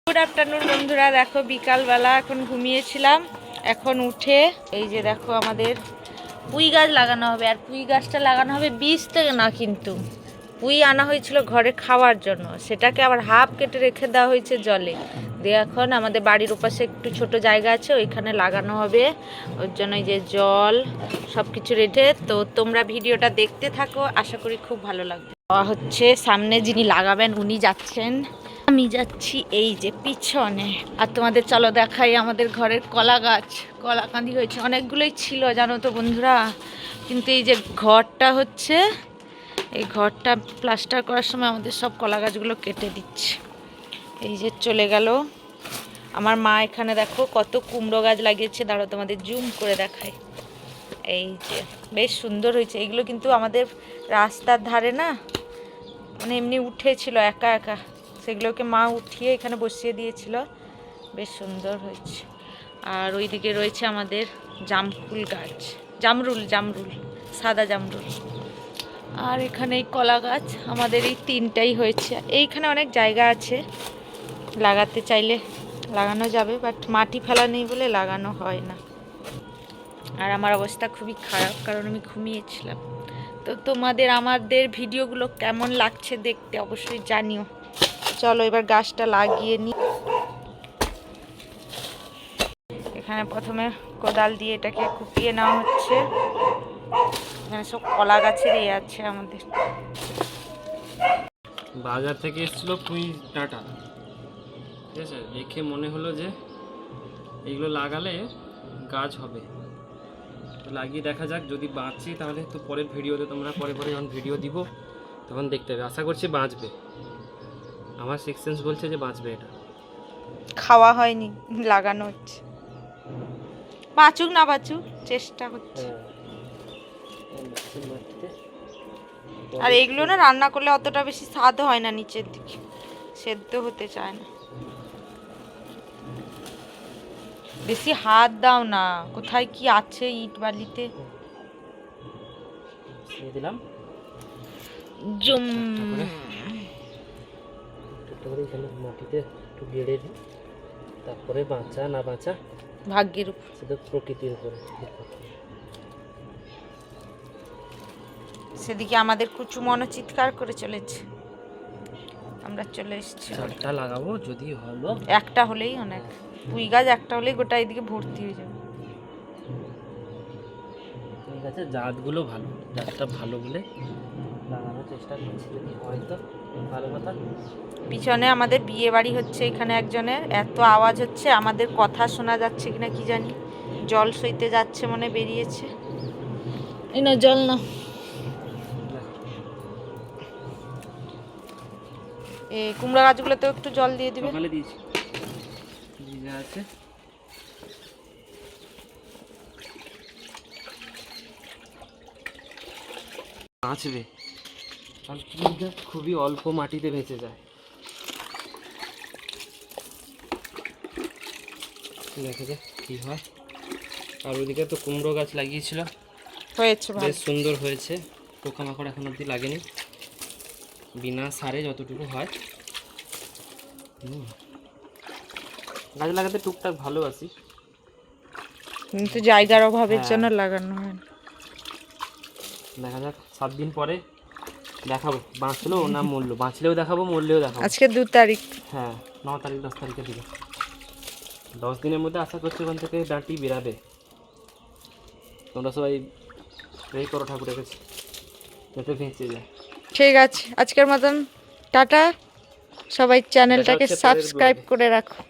Good afternoon বন্ধুরা, দেখো বিকালবেলা এখন ঘুমিয়েছিলাম, এখন উঠে এই যে দেখো আমাদের পুঁই গাছ লাগানো হবে। আর পুঁই গাছটা লাগানো হবে বীজ থেকে না, কিন্তু পুঁই আনা হয়েছিল ঘরে খাওয়ার জন্য, সেটাকে আবার হাফ কেটে রেখে দেওয়া হয়েছে জলে দিয়ে। এখন আমাদের বাড়ির ওপাশে একটু ছোট জায়গা আছে, ওইখানে লাগানো হবে। ওর জন্য এই যে জল সব কিছু রেডি। তো তোমরা ভিডিওটা দেখতে থাকো, আশা করি খুব ভালো লাগবে। হচ্ছে সামনে যিনি লাগাবেন উনি যাচ্ছেন, আমি যাচ্ছি এই যে পিছনে। আর তোমাদের চলো দেখাই আমাদের ঘরের কলা গাছ। কলা কাঁদি হয়েছে, অনেকগুলোই ছিল জানো তো বন্ধুরা, কিন্তু এই যে ঘরটা হচ্ছে, এই ঘরটা প্লাস্টার করার সময় আমাদের সব কলা গাছগুলো কেটে দিচ্ছে। এই যে চলে গেল আমার মা। এখানে দেখো কত কুমড়ো গাছ লাগিয়েছে, দাঁড়াও তোমাদের জুম করে দেখাই। এই যে বেশ সুন্দর হয়েছে এগুলো, কিন্তু আমাদের রাস্তার ধারে না, মানে এমনি উঠেছিল একা একা, সেগুলোকে মা উঠিয়ে এখানে বসিয়ে দিয়েছিল, বেশ সুন্দর হয়েছে। আর ওইদিকে রয়েছে আমাদের জামফুল গাছ, জামরুল সাদা জামরুল। আর এখানে এই কলা গাছ আমাদের এই তিনটাই হয়েছে। এইখানে অনেক জায়গা আছে, লাগাতে চাইলে লাগানো যাবে, বাট মাটি ফেলা নেই বলে লাগানো হয় না। আর আমার অবস্থা খুবই খারাপ, কারণ আমি ঘুমিয়েছিলাম। তো তোমাদের আমাদের ভিডিওগুলো কেমন লাগছে দেখতে অবশ্যই জানিও। চলো এবার গাছটা লাগিয়ে নিই। এখানে প্রথমে কোদাল দিয়ে এটাকে কুপিয়ে নেওয়া হচ্ছে। এখানে সব কলা গাছের আছে আমাদের। বাজার থেকে এসেছিল পুঁই ডাঁটা, ঠিক আছে, দেখে মনে হলো যে এইগুলো লাগালে গাছ হবে, লাগিয়ে দেখা যাক, যদি বাঁচি তাহলে তো পরের ভিডিওতে তোমরা পরে যখন ভিডিও দিব তখন দেখতে হবে। আশা করছি বাঁচবে, আমার সিক্স সেন্স বলছে যে বাঁচবে। এটা খাওয়া হয়নি, লাগানো হচ্ছে, বাঁচুক না বাঁচুক চেষ্টা হচ্ছে। আর এগুলো না রান্না করলে অতটা বেশি স্বাদ হয় না, নিচের দিকে সেদ্ধ হতে চায় না। বেশি হাত দাও না, কোথায় কি আছে ইট বালিতে দিলাম। জুম মাটিতে একটু গেড়ে দিই, তারপরে বাঁচা না বাঁচা ভাগ্যের উপর, সেটা প্রকৃতির উপরে। সেদিকে আমাদের কুচু মনো চিৎকার করে চলেছে, আমরা চলে এসেছি। চারটা লাগাবো, যদি হলো একটা হলেই অনেক, পুঁই গাছ একটা হলেই গোটা এদিকে ভর্তি হয়ে যাবে। ঠিক আছে, জাতগুলো ভালো, জাতটা ভালো বলে লাগানোর চেষ্টা করছি, যদি হয়তো ভালো কথা। পিছনে আমাদের বিয়ে বাড়ি হচ্ছে, এখানে একজনের এত আওয়াজ হচ্ছে, আমাদের কথা শোনা যাচ্ছে কিনা কি জানি। জল সইতে যাচ্ছে মনে বেরিয়েছে, এই না জল না, এই কুমড়া গাছগুলোতেও একটু জল দিয়ে দিবে। সকালে দিয়েছি, ভিজে আছে। বাঁচবে, আর পুঁই গাছ খুবই অল্প মাটিতে ভেসে যায়। দেখা যাক কি হয়। আর ওইদিকে তো কুমড়ো গাছ লাগিয়েছিল, হয়েছে বেশ সুন্দর হয়েছে, পোকামাকড় এখন অবধি লাগেনি, বিনা সারে যতটুকু হয়। গাছ লাগাতে টুকটাক ভালোবাসি, কিন্তু জায়গার অভাবের জন্য লাগানো হয় না। দেখা যাক 7 দিন পরে দেখাবো বাঁচলো না মরলো, বাঁচলেও দেখাবো মরলেও দেখাবো। আজকে 2 তারিখ, হ্যাঁ 9 তারিখ 10 তারিখে দিবে, 10 দিনের মধ্যে আশা করছি ওখান থেকে ডাঁটি বেরাবে। তোমরা সবাই প্রে করো ঠাকুরের কাছে যাতে ভেঙে যায়। ঠিক আছে আজকের মতন টাটা, সবাই চ্যানেলটাকে সাবস্ক্রাইব করে রাখো।